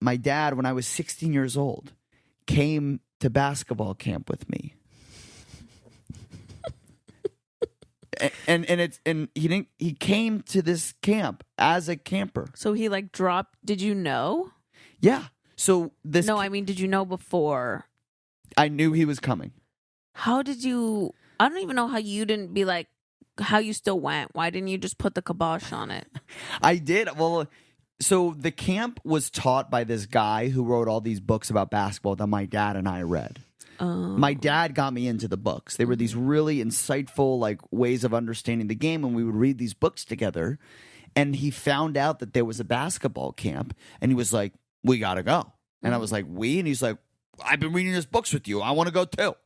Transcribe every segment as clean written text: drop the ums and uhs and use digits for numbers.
my dad, when I was 16 years old, came to basketball camp with me. and he came to this camp as a camper. So he like dropped. Did you know? Yeah. So this. No, I mean, did you know before? I knew he was coming. How did you? I don't even know how you didn't be like. How you still went? Why didn't you just put the kibosh on it? I did. Well, so the camp was taught by this guy who wrote all these books about basketball that my dad and I read. My dad got me into the books. They were these really insightful like ways of understanding the game, and we would read these books together. And he found out that there was a basketball camp, and he was like, "We gotta go." And I was like, "We?" And he's like, "I've been reading his books with you. I want to go too."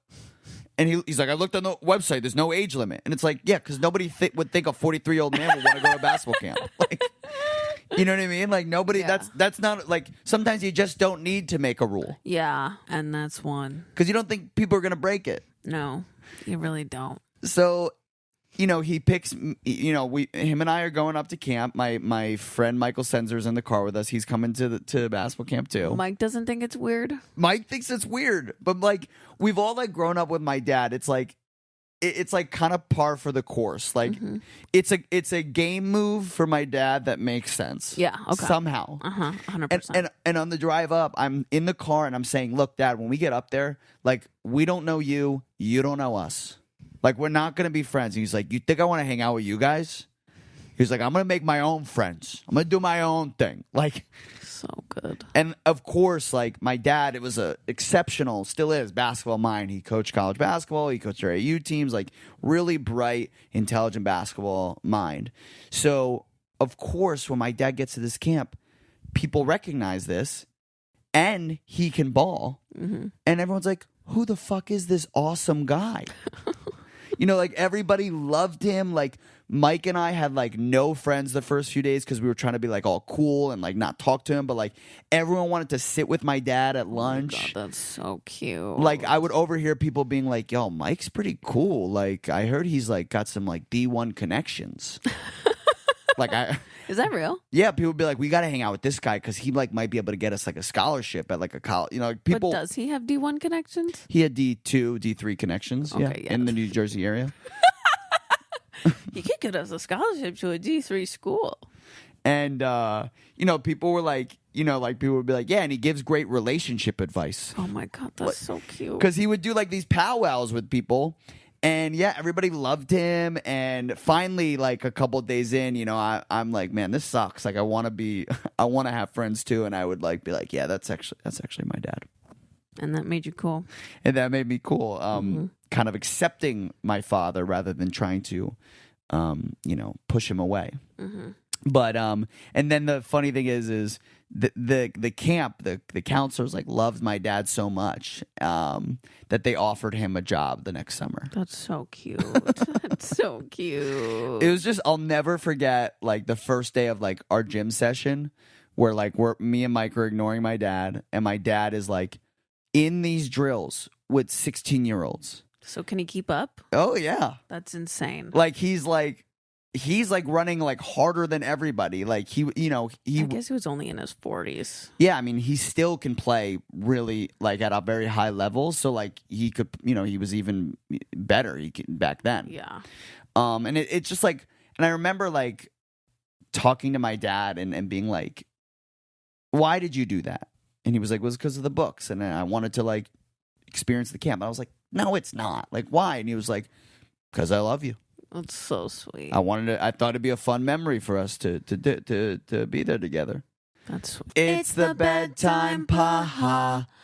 And he's like, "I looked on the website. There's no age limit." And it's like, yeah, because nobody would think a 43-year-old man would want to go to a basketball camp. Like, you know what I mean? Like nobody. Yeah. That's not like. Sometimes you just don't need to make a rule. Yeah, and that's one because you don't think people are gonna break it. No, you really don't. So, he picks. Him and I are going up to camp. My friend Michael Senzer's in the car with us. He's coming to basketball camp too. Mike doesn't think it's weird. Mike thinks it's weird, but like we've all like grown up with my dad. It's like. It's like kind of par for the course. Like it's a game move for my dad that makes sense. Yeah, okay. Somehow. 100%. And on the drive up, I'm in the car and I'm saying, "Look, Dad, when we get up there, like we don't know you, you don't know us. Like we're not gonna be friends." And he's like, "You think I want to hang out with you guys?" He's like, "I'm gonna make my own friends. I'm gonna do my own thing." Like so good. And of course, like my dad, it was a exceptional, still is, basketball mind. He coached college basketball. He coached our AU teams, like really bright, intelligent basketball mind. So of course, when my dad gets to this camp, people recognize this and he can ball. And everyone's like, "Who the fuck is this awesome guy?" Like everybody loved him. Like Mike and I had like no friends the first few days because we were trying to be like all cool and like not talk to him. But like everyone wanted to sit with my dad at lunch. Oh my God, that's so cute. Like I would overhear people being like, "Yo, Mike's pretty cool. Like I heard he's like got some like D1 connections." Is that real? Yeah, people would be like, "We got to hang out with this guy because he like might be able to get us like a scholarship at like a college." Like people. But does he have D1 connections? He had D2, D3 connections. Okay, yeah. In the New Jersey area. You could get us a scholarship to a D3 school. And people were like, people would be like, "Yeah," and he gives great relationship advice. Oh my God, that's so cute. Because he would do like these powwows with people. And yeah, everybody loved him. And finally, like a couple of days in, I'm like, "Man, this sucks. Like, I want to have friends too." And I would like be like, "Yeah, that's actually my dad." And that made you cool. And that made me cool. Kind of accepting my father rather than trying to, push him away. But and then the funny thing is the camp, the counselors like loved my dad so much that they offered him a job the next summer. That's so cute. That's so cute. It was just, I'll never forget like the first day of like our gym session where like me and Mike are ignoring my dad, and my dad is like in these drills with 16-year-olds. So can he keep up? Oh yeah. That's insane. Like he's running like harder than everybody. Like he I guess he was only in his 40s. Yeah, I mean, he still can play really like at a very high level. So like he could, he was even better back then. Yeah. And it's just like, and I remember like talking to my dad and being like, "Why did you do that?" And he was like, "It was because of the books, and I wanted to like experience the camp." And I was like, "No, it's not. Like, why?" And he was like, "Because I love you." That's so sweet. I thought it'd be a fun memory for us to be there together. That's sweet. It's the Bedtime Podcast.